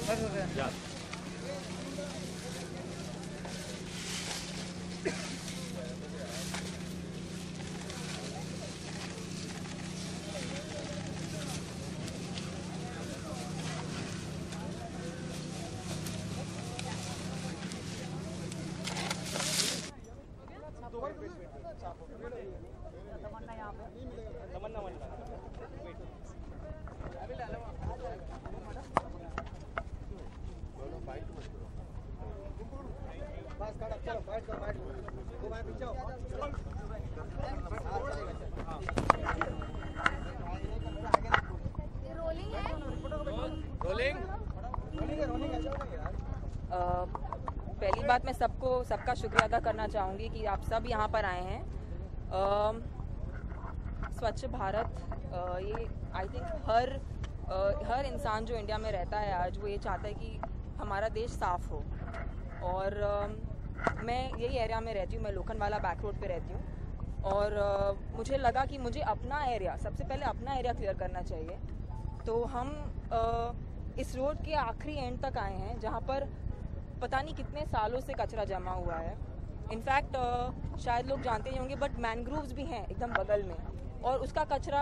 Yeah. पहली बात मैं सबका शुक्रिया अदा करना चाहूँगी कि आप सब यहाँ पर आए हैं। स्वच्छ भारत ये आई थिंक हर इंसान जो इंडिया में रहता है आज वो ये चाहता है कि हमारा देश साफ़ हो। और मैं यही एरिया में रहती हूँ, मैं लोखंडवाला बैक रोड पे रहती हूँ और मुझे लगा कि मुझे अपना एरिया सबसे पहले अपना एरिया क्लियर करना चाहिए। तो हम इस रोड के आखिरी एंड तक आए हैं जहाँ पर पता नहीं कितने सालों से कचरा जमा हुआ है। इनफैक्ट शायद लोग जानते नहीं होंगे बट मैनग्रोव्स भी हैं एकदम बगल में और उसका कचरा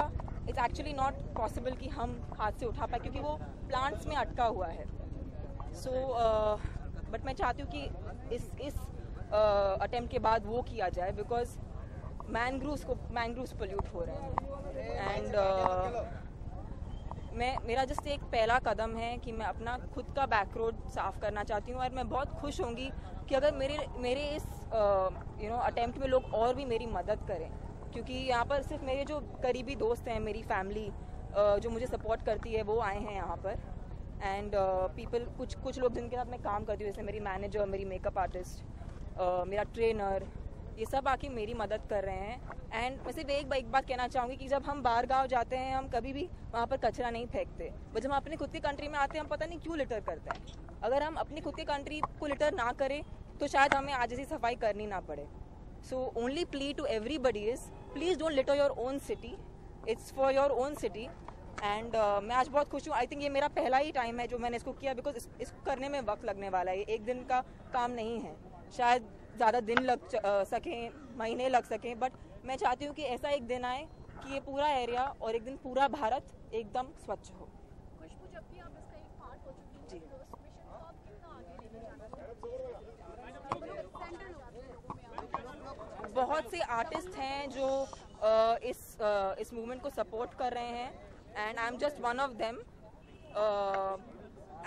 इट्स एक्चुअली नॉट पॉसिबल कि हम हाथ से उठा पाए क्योंकि वो प्लांट्स में अटका हुआ है। सो बट मैं चाहती हूँ कि इस अटेम्प्ट के बाद वो किया जाए बिकॉज मैनग्रोव्स पोल्यूट हो रहे हैं। एंड मेरा जस्ट एक पहला कदम है कि मैं अपना खुद का बैक रोड साफ़ करना चाहती हूँ और मैं बहुत खुश होंगी कि अगर मेरे इस अटेम्प्ट में लोग और भी मेरी मदद करें क्योंकि यहाँ पर सिर्फ मेरे जो करीबी दोस्त हैं, मेरी फैमिली जो मुझे सपोर्ट करती है वो आए हैं यहाँ पर। एंड पीपल कुछ लोग जिनके साथ मैं काम करती हूँ जैसे मेरी मैनेजर, मेरी मेकअप आर्टिस्ट, मेरा ट्रेनर, ये सब आके मेरी मदद कर रहे हैं। एंड मैं सिर्फ एक बात कहना चाहूँगी कि जब हम बाहर गाँव जाते हैं हम कभी भी वहाँ पर कचरा नहीं फेंकते, बट जब हम अपनी खुद की कंट्री में आते हैं हम पता नहीं क्यों लिटर करते हैं। अगर हम अपनी खुद की कंट्री को लिटर ना करें तो शायद हमें आज ऐसी सफाई करनी ना पड़े। So only plea to everybody is please don't litter your own city, it's for your own city. And मैं आज बहुत खुश हूँ। आई थिंक ये मेरा पहला ही टाइम है जो मैंने इसको किया बिकॉज इसको करने में वक्त लगने वाला है। ये एक दिन का काम नहीं है, शायद ज़्यादा दिन लग सकें, महीने लग सकें, बट मैं चाहती हूँ कि ऐसा एक दिन आए कि ये पूरा एरिया और एक दिन पूरा भारत एकदम स्वच्छ हो। खुशबू, जब भी आप इसका एक पार्ट हो चुकी हैं तो उस मिशन को आप कितना आगे लेके जाना चाहते हैं? बहुत से आर्टिस्ट हैं जो इस मूवमेंट को सपोर्ट कर रहे हैं and I am just one of them.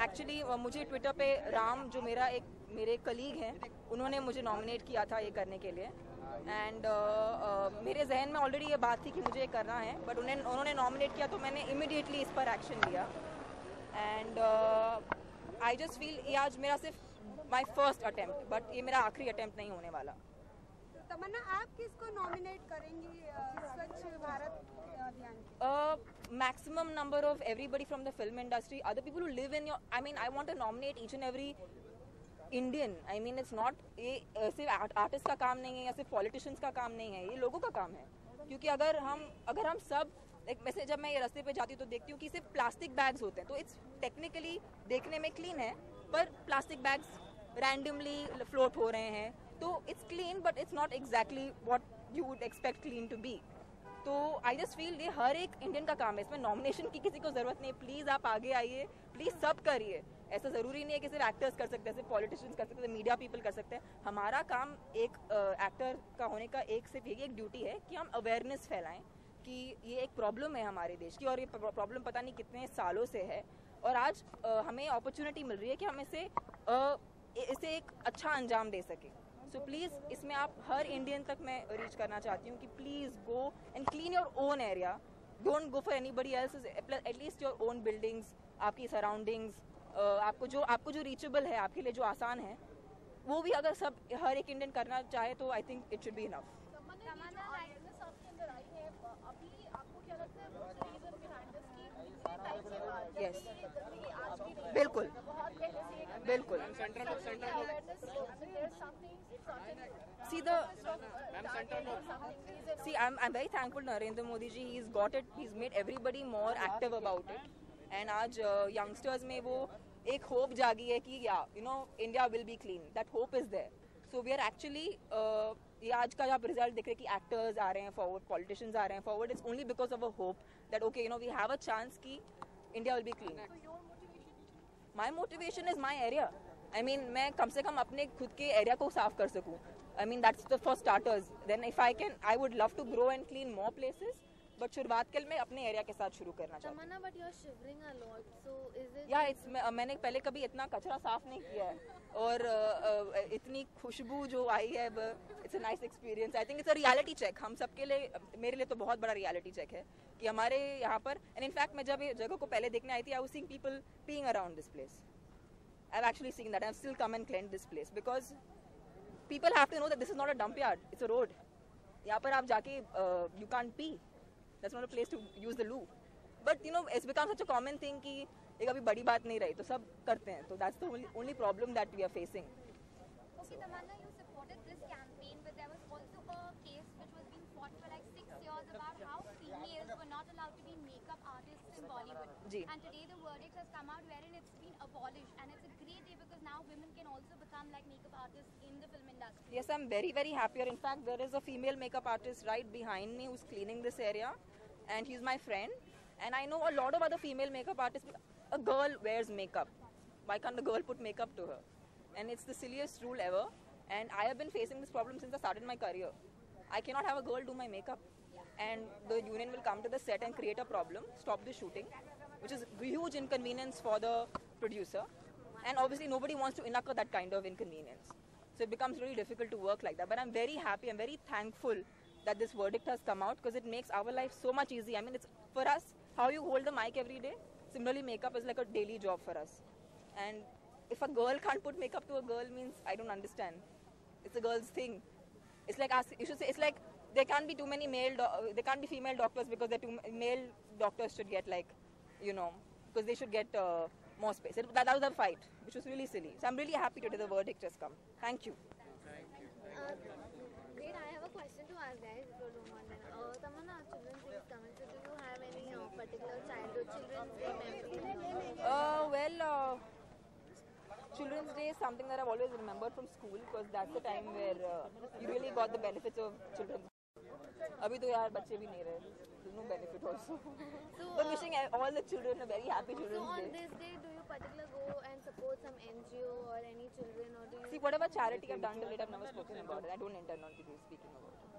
Actually मुझे ट्विटर पे राम जो मेरे कलीग हैं उन्होंने मुझे नॉमिनेट किया था ये करने के लिए। एंड मेरे जहन में ऑलरेडी ये बात थी कि मुझे ये करना है बट उन्होंने नॉमिनेट किया तो मैंने इमीडिएटली इस पर एक्शन लिया। एंड आई जस्ट फील ये आज मेरा सिर्फ माय फर्स्ट अटेम्प्ट बट ये मेरा आखिरी अटेम्प्ट नहीं होने वाला। तमन्ना, आप किसको नॉमिनेट करेंगी स्वच्छ भारत अभियान? Maximum number of everybody from the film industry, other people who live in your, I mean I want to nominate each and every Indian. I mean it's not ये सिर्फ आर्टिस्ट का काम नहीं है या सिर्फ पॉलिटिशियंस का काम नहीं है, ये लोगों का काम है। क्योंकि अगर हम सब वैसे जब मैं ये रास्ते पे जाती हूँ तो देखती हूँ कि सिर्फ प्लास्टिक बैग्स होते हैं तो इट्स टेक्निकली देखने में क्लीन है पर प्लास्टिक बैग्स रैंडमली फ्लोट हो रहे हैं तो it's clean but it's not exactly what you would expect clean to be. तो आई जस्ट फील ये हर एक इंडियन का काम है, इसमें नॉमिनेशन की किसी को जरूरत नहीं। प्लीज आप आगे आइए, प्लीज सब करिए। ऐसा जरूरी नहीं है कि सिर्फ एक्टर्स कर सकते हैं, सिर्फ पॉलिटिशियंस कर सकते हैं, मीडिया पीपल कर सकते हैं। हमारा काम एक एक्टर का होने का सिर्फ यही एक ड्यूटी है कि हम अवेयरनेस फैलाएं कि ये एक प्रॉब्लम है हमारे देश की और ये प्रॉब्लम पता नहीं कितने सालों से है और आज हमें अपॉर्चुनिटी मिल रही है कि हम इसे एक अच्छा अंजाम दे सकें। सो प्लीज़ इसमें आप हर इंडियन तक मैं रीच करना चाहती हूँ कि please go and clean your own area, don't go for anybody else, at least your own buildings, आपकी सराउंडिंग्स, आपको जो रीचेबल है, आपके लिए जो आसान है, वो भी अगर सब हर एक इंडियन करना चाहे तो I think it should be enough. Yes, बिल्कुल बिल्कुल। See, I'm very thankful to Narendra Modi ji. He's made everybody more active about it. And आज youngsters में वो एक होप जागी है कि या India will be clean. That hope is there. So we are actually ये आज का आप रिजल्ट देख रहे हैं कि एक्टर्स आ रहे हैं फॉरवर्ड, पॉलिटिशियंस आ रहे हैं forward. It's only because of a hope that okay we have a chance कि India will be clean. My motivation is my area. I mean मैं कम से कम अपने खुद के एरिया को साफ कर सकूं. I mean that's the for starters. Then if I can I would love to grow and clean more places. But शुरुआत के लिए मैं अपने एरिया के साथ शुरू करना चाहती हूँ. Tamanna, but you're shivering a lot. So is it? या मैंने पहले कभी इतना कचरा साफ नहीं किया है. और इतनी खुशबू जो आई है, it's a nice experience. I think it's a reality check हम सबके लिए. मेरे लिए तो बहुत बड़ा रियलिटी चेक है कि हमारे यहाँ पर. एंड इनफैक्ट मैं जब ये जगह को पहले देखने आई थी, I was seeing people peeing around this place. I have actually seen that. I have still come and clean this place because people have to know that this is not a dump yard, it's a road. यहाँ पर आप जाके you can't pee. That's not a place to use the loo. But it's become such a common thing कि एक अभी बड़ी बात नहीं रही तो सब करते हैं. तो that's the only problem that we are facing. Okay, Tamanna, you supported this campaign, but there was also a case which was being fought for like 6 years about how females were not allowed to be makeup artists in Bollywood. Ji. And today the verdict has come out wherein it's been abolished, and it's a great day because now women can also become like makeup artists in the film industry. Yes, I'm very, very happy. In fact, there is a female makeup artist right behind me who's cleaning this area, and he's my friend. And I know a lot of other female makeup artists. A girl wears makeup. Why can't a girl put makeup to her? And it's the silliest rule ever. And I have been facing this problem since I started my career. I cannot have a girl do my makeup. And the union will come to the set and create a problem, stop the shooting, which is a huge inconvenience for the producer. And obviously nobody wants to incur that kind of inconvenience. So it becomes really difficult to work like that. But I'm very happy, I'm very thankful that this verdict has come out because it makes our life so much easier. I mean, it's for us, how you hold the mic every day. Similarly, makeup is like a daily job for us. And if a girl can't put makeup to a girl means I don't understand. It's a girl's thing. It's like you should say it's like there can't be too many there can't be female doctors because male doctors should get like because they should get more space. That was a fight, which was really silly. So I'm really happy today the verdict has come. Thank you. Wait, I have a question to ask, guys. If you don't mind. Tamanna, Children's Day is coming. So do you have any particular childhood Children's Day memory? Children's Day is something that I've always remembered from school because that's the time where you really got the benefits of children's. अभी तो यार बच्चे भी नहीं रहे. There's no benefit also. But wishing all the children a very happy Children's So Day. on this day, do you particularly go and support some NGO or any children, or do you? See, whatever charity I've done till date, I've never spoken about it. I don't intend on to be speaking about it.